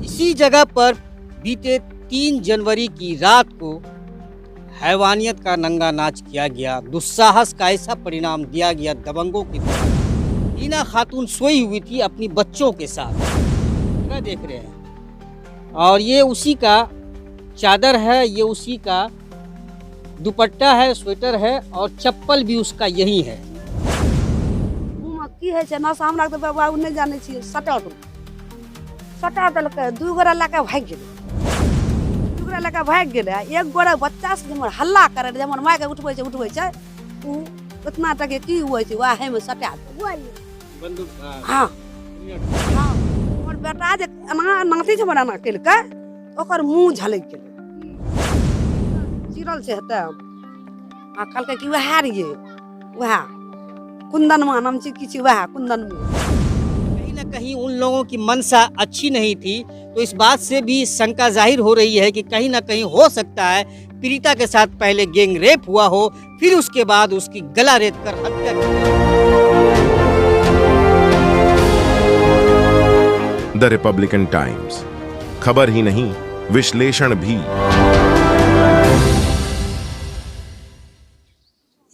इसी जगह पर बीते 3 जनवरी की रात को हैवानियत का नंगा नाच किया गया। दुस्साहस का ऐसा परिणाम दिया गया दबंगों की तरफ। हीना खातून सोई हुई थी अपनी बच्चों के साथ, क्या देख रहे हैं, और ये उसी का चादर है, ये उसी का दुपट्टा है, स्वेटर है और चप्पल भी उसका यही है। की है ना सामने तो बाबू नहीं जाने छी सटा देलकै, 2 गोरा लगा भाग गेलै, 2 गोरा लगा भाग गेलै। एक गोरा बच्चा से जमन हल्ला करे, जमन माय के उठबै छै उ उतना टके की हुए छै वाहे में सटा दे बंदूक। हां हां और बेटा जे एना नाती छै बनाना केलकै, ओकर मुंह झलक गेलै, चिरल से हेतै आ कहलकै कि वह रहिए, वह कुंदनमा नाम से किसी वह कुंदनमा। कहीं ना कहीं उन लोगों की मंशा अच्छी नहीं थी, तो इस बात से भी शंका जाहिर हो रही है कि कहीं ना कहीं हो सकता है पीड़िता के साथ पहले गैंग रेप हुआ हो, फिर उसके बाद उसकी गला रेत कर हत्या की। द रिपब्लिकन टाइम्स, खबर ही नहीं विश्लेषण भी।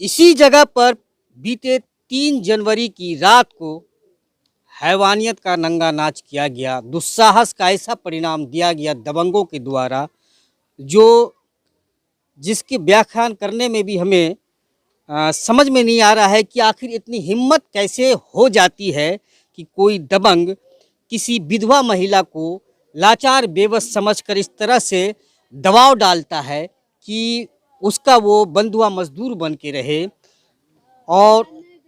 इसी जगह पर बीते 3 जनवरी की रात को हैवानियत का नंगा नाच किया गया। दुस्साहस का ऐसा परिणाम दिया गया दबंगों के द्वारा, जो जिसके व्याख्यान करने में भी हमें समझ में नहीं आ रहा है कि आखिर इतनी हिम्मत कैसे हो जाती है कि कोई दबंग किसी विधवा महिला को लाचार बेबस समझकर इस तरह से दबाव डालता है कि उसका वो बंधुआ मजदूर बन के रहे, और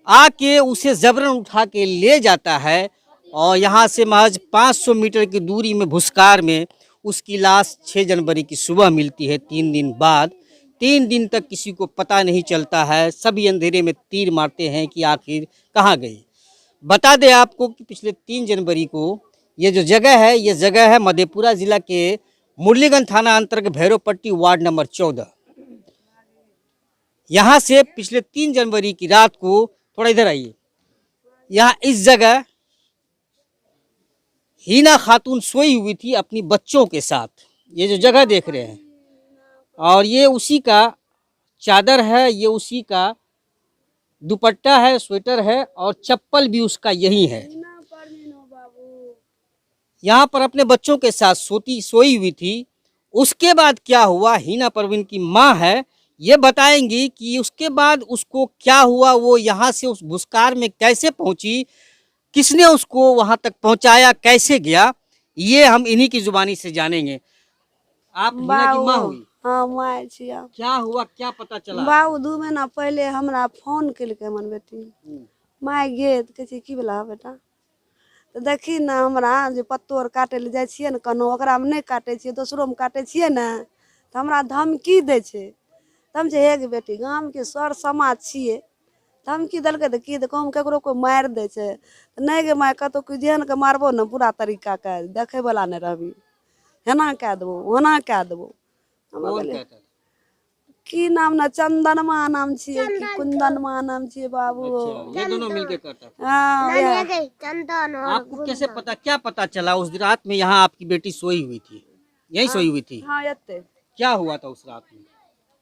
आके उसे जबरन उठा के ले जाता है और यहाँ से महज 500 मीटर की दूरी में भुसकार में उसकी लाश 6 जनवरी की सुबह मिलती है। 3 दिन बाद, 3 दिन तक किसी को पता नहीं चलता है, सभी अंधेरे में तीर मारते हैं कि आखिर कहाँ गई। बता दें आपको कि पिछले 3 जनवरी को ये जो जगह है, ये जगह है मधेपुरा जिला के मुरलीगंज थाना अंतर्गत भैरवपट्टी वार्ड नंबर 14। यहाँ से पिछले 3 जनवरी की रात को, थोड़ा इधर आइए, यहाँ इस जगह हीना खातून सोई हुई थी अपनी बच्चों के साथ। ये जो जगह देख रहे हैं, और ये उसी का चादर है, ये उसी का दुपट्टा है, स्वेटर है और चप्पल भी उसका यही है। यहाँ पर अपने बच्चों के साथ सोई हुई थी। उसके बाद क्या हुआ, हीना परवीन की माँ है, ये बताएंगी कि उसके बाद उसको क्या हुआ, वो यहाँ से उस भुसकार में कैसे पहुँची, किसने उसको वहाँ तक पहुँचाया, कैसे गया, ये हम इन्हीं की जुबानी से जानेंगे। आप हीना की माँ हुई? हाँ माँ छिया। क्या हुआ, क्या पता चला? बाबू 2 महीना पहले हमरा फोन केलकै मन बेटी, माय गे कहे की भेला बेटा, तो देखी ना हमरा जे पत्तो आर काटे ले जाइ छियै ने, कनो ओकरा में नहीं काटे छियै, दोसरो में काटे छियै ने, तो हमरा धमकी दै छै। तब जे हे गे बेटी गाम के सर समाज छियै, धमकी देलकै तो की कहूँ केकरो कोई मार दे छै, तो नहीं गे माय कतो कोई जेहन के मारबो ना पूरा तरीका के देखे वाला नहीं रहबी, हेना कह देबो ओना कह देबो। की नाम ना चंदनमा नाम छियै कि कुंदनमा नाम छियै बाबू। अच्छा, ये दोनों मिलके करता था। हाँ चंदन आपको कैसे पता, क्या पता चला उस रात में यहाँ आपकी बेटी सोई हुई थी, यही सोई हुई थी? हाँ एते क्या हुआ था उस रात में?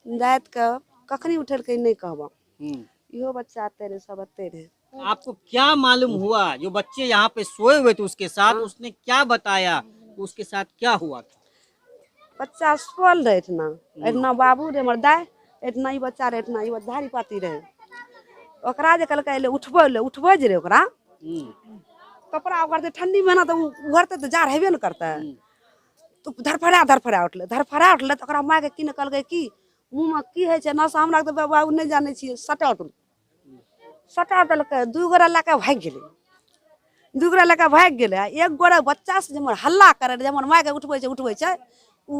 रात के कखनी उठल के नहीं कहबा, इहो बच्चा आते रहे, सब आते रहे। आपको क्या मालूम हुआ जो बच्चे यहाँ पे सोए हुए थे उसके साथ, उसने क्या बताया, उसके साथ क्या हुआ था? बच्चा सोल रहे इतना इतना, बाबू रे हमर दाय इतना, ही बच्चा रहे इतना, ही धारी पाती रहे। ओकरा जे कहलकै ले उठबै जे रे, ओकरा कपड़ा उगरते ठंडी में ना, तो उगरते तो जार हेबे न करते, तो धरफड़ा उठले तो ओकरा माय के की न कहलकै कि मुँह में की है ना सामने तो बाबू नहीं जाने छियै, सटा देलकै, 2 गोरा लगा भाग गेलै, 2 गोरा लगा भाग गेलै। एक गोरा बच्चा से जमन हल्ला करे, जमन माय के उठबै छै उ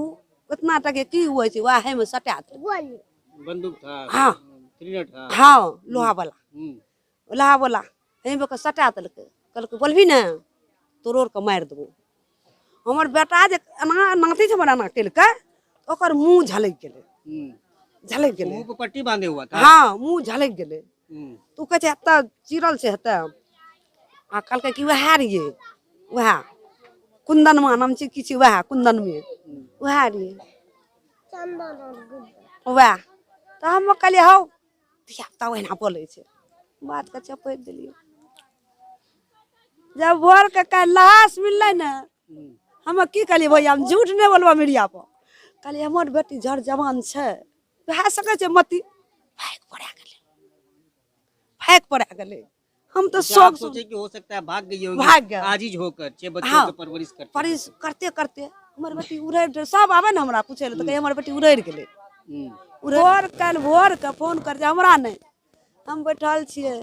उतना टके की हुए छै वाहे में सटा दे बंदूक था। हाँ था। हाँ लोहा वाला यहीं पे सटा देलकै, कहलकै बोलबी ना तो रोड के मार देबो। हमर बेटा जे एना नाती छै बनाना केलकै, ओकर मुंह झलक गेलै, मुंह पे पट्टी बांधे हुआ था। हाँ मुंह झलक गेलै, तू कहे हत्ता चिरल से हत्ता आ कहलकै कि वह रहिए वह कुंदन में नाम छी कि वह कुंदन में वह रहिए वह तो हम कहलिए हौ धियापुता ओहिना बोलै छै बात के चपैत देलिए जब भोर के काल्हि लाश मिललै ने हम की कहलिए भैया हम झूठ नहीं बोलबो मीडिया पर कहलिए हमर बेटी जड़ जवान छै भए सकै छै मती फेंक पड़ा गेलै हम तो क्या आप शौक सोचे कि हो सकता है भाग गई होगी, भाग गया। आजीज होकर 6 बच्चों हाँ। की परवरिश करते परिस करते करते हमर बेटी उड़ैर सब आवे ना हमरा पूछे तो कहे हमर बेटी उड़ैर गेलै भोर काल्हि भोर के फोन कर हमरा नहीं हम बैठल छिए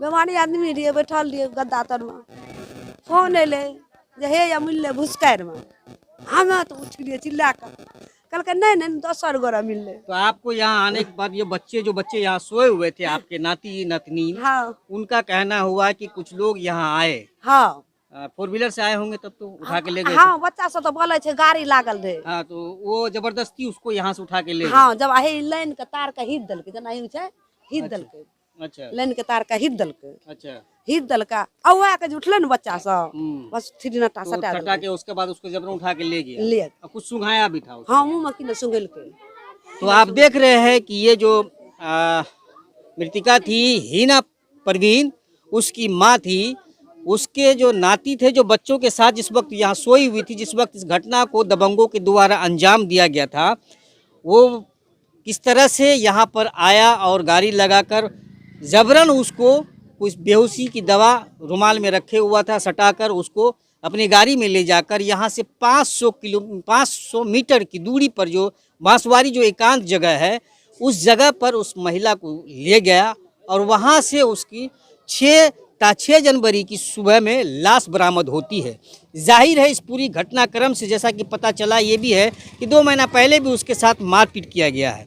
बीमारी आदमी रहिए बैठल रहिए गद्दा तर में फोन अयलै जे हे या मिललै भुसकारि में हमे तो उठ गेलिए चिल्ला कर कहलकै नहीं नहीं दोसर गोरा मिललै तो आपको यहाँ आने के बाद ये जो बच्चे यहाँ सोए हुए थे आपके नाती नतनी हाँ उनका कहना हुआ कि कुछ लोग यहाँ आए हाँ 4 व्हीलर से आए होंगे तब तो उठा के ले गए हाँ बच्चा सब तो बोले छे गाड़ी लागल रहे हाँ तो वो जबरदस्ती उसको यहाँ से उठा के ले गए। हाँ जब आहे लाइन के तार के हिट दलकै जना ही छै हिट दलकै अच्छा लाइन के तार के हिट दलकै अच्छा हिट दलका औआ के जे उठले ने बच्चा सब बस थ्री नटा तो सटा सटा के उसके बाद उसको जबरन उठा के ले गया ले और कुछ सुंघाया भी था उसको। हाँ मुंह में किने सुंगलकै तो आप देख रहे हैं कि ये जो मृतिका थी हीना परवीन उसकी माँ थी उसके जो नाती थे जो बच्चों के साथ जिस वक्त यहाँ सोई हुई थी जिस वक्त इस घटना को दबंगों के द्वारा अंजाम दिया गया था वो किस तरह से यहाँ पर आया और गाड़ी लगाकर जबरन उसको कुछ बेहोशी की दवा रुमाल में रखे हुआ था सटाकर उसको अपनी गाड़ी में ले जाकर यहाँ से 500 मीटर की दूरी पर जो बांसवारी जो एकांत जगह है उस जगह पर उस महिला को ले गया और वहाँ से उसकी 6 जनवरी की सुबह में लाश बरामद होती है। जाहिर है इस पूरी घटनाक्रम से जैसा कि पता चला ये भी है कि 2 महीना पहले भी उसके साथ मारपीट किया गया है।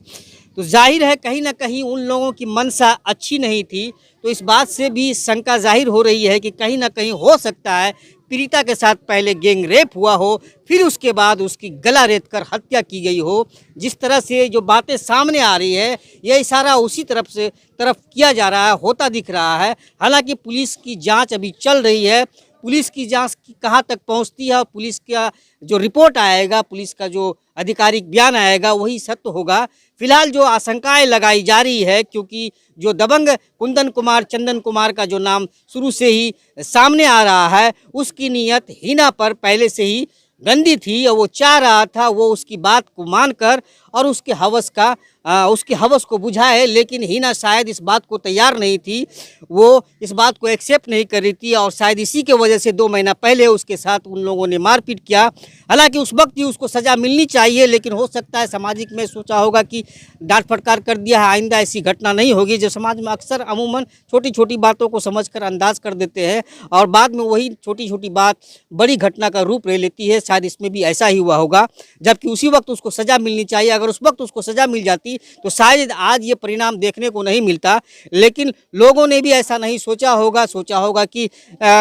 तो जाहिर है कहीं ना कहीं उन लोगों की मंशा अच्छी नहीं थी। तो इस बात से भी शंका जाहिर हो रही है कि कहीं ना कहीं हो सकता है पीड़िता के साथ पहले गैंग रेप हुआ हो फिर उसके बाद उसकी गला रेत कर हत्या की गई हो। जिस तरह से जो बातें सामने आ रही है यह इशारा उसी तरफ किया जा रहा है होता दिख रहा है। हालांकि पुलिस की जांच अभी चल रही है। पुलिस की जांच कहाँ तक पहुँचती है और पुलिस का जो रिपोर्ट आएगा पुलिस का जो आधिकारिक बयान आएगा वही सत्य होगा। फिलहाल जो आशंकाएं लगाई जा रही है क्योंकि जो दबंग कुंदन कुमार चंदन कुमार का जो नाम शुरू से ही सामने आ रहा है उसकी नीयत हीना पर पहले से ही गंदी थी और वो चाह रहा था वो उसकी बात को मानकर और उसके हवस को बुझाए। लेकिन हीना शायद इस बात को तैयार नहीं थी वो इस बात को एक्सेप्ट नहीं कर रही थी और शायद इसी के वजह से 2 महीना पहले उसके साथ उन लोगों ने मारपीट किया। हालांकि उस वक्त ही उसको सज़ा मिलनी चाहिए लेकिन हो सकता है सामाजिक में सोचा होगा कि डांट फटकार कर दिया है आइंदा ऐसी घटना नहीं होगी। जो समाज में अक्सर अमूमन छोटी छोटी बातों को समझकर अंदाज कर देते हैं और बाद में वही छोटी छोटी बात बड़ी घटना का रूप ले लेती है। शायद इसमें भी ऐसा ही हुआ होगा जबकि उसी वक्त उसको सज़ा मिलनी चाहिए। अगर उस वक्त उसको सज़ा मिल जाती तो शायद आज ये परिणाम देखने को नहीं मिलता। लेकिन लोगों ने भी ऐसा नहीं सोचा होगा कि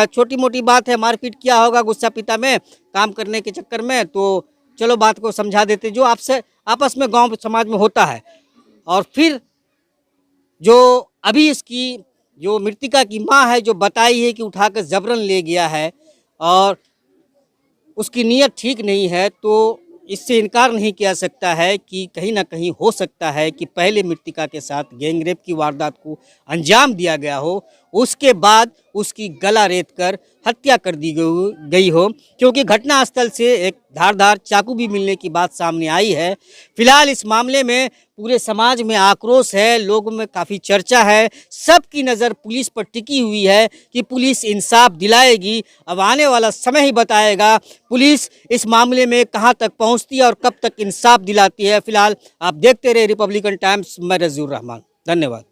छोटी मोटी बात है मारपीट किया होगा गुस्सा पिता में काम करने के चक्कर में तो चलो बात को समझा देते जो आपसे आपस में गांव समाज में होता है। और फिर जो अभी इसकी जो मृतिका की माँ है जो बताई है कि उठाकर जबरन ले गया है और उसकी नीयत ठीक नहीं है तो इससे इनकार नहीं किया सकता है कि कहीं ना कहीं हो सकता है कि पहले मृतिका के साथ गैंगरेप की वारदात को अंजाम दिया गया हो उसके बाद उसकी गला रेत कर हत्या कर दी गई हो क्योंकि घटनास्थल से एक धारदार चाकू भी मिलने की बात सामने आई है। फिलहाल इस मामले में पूरे समाज में आक्रोश है लोगों में काफ़ी चर्चा है सबकी नज़र पुलिस पर टिकी हुई है कि पुलिस इंसाफ दिलाएगी। अब आने वाला समय ही बताएगा पुलिस इस मामले में कहां तक पहुंचती है और कब तक इंसाफ दिलाती है। फिलहाल आप देखते रहे रिपब्लिकन टाइम्स। मैं रजीउर रहमान, धन्यवाद।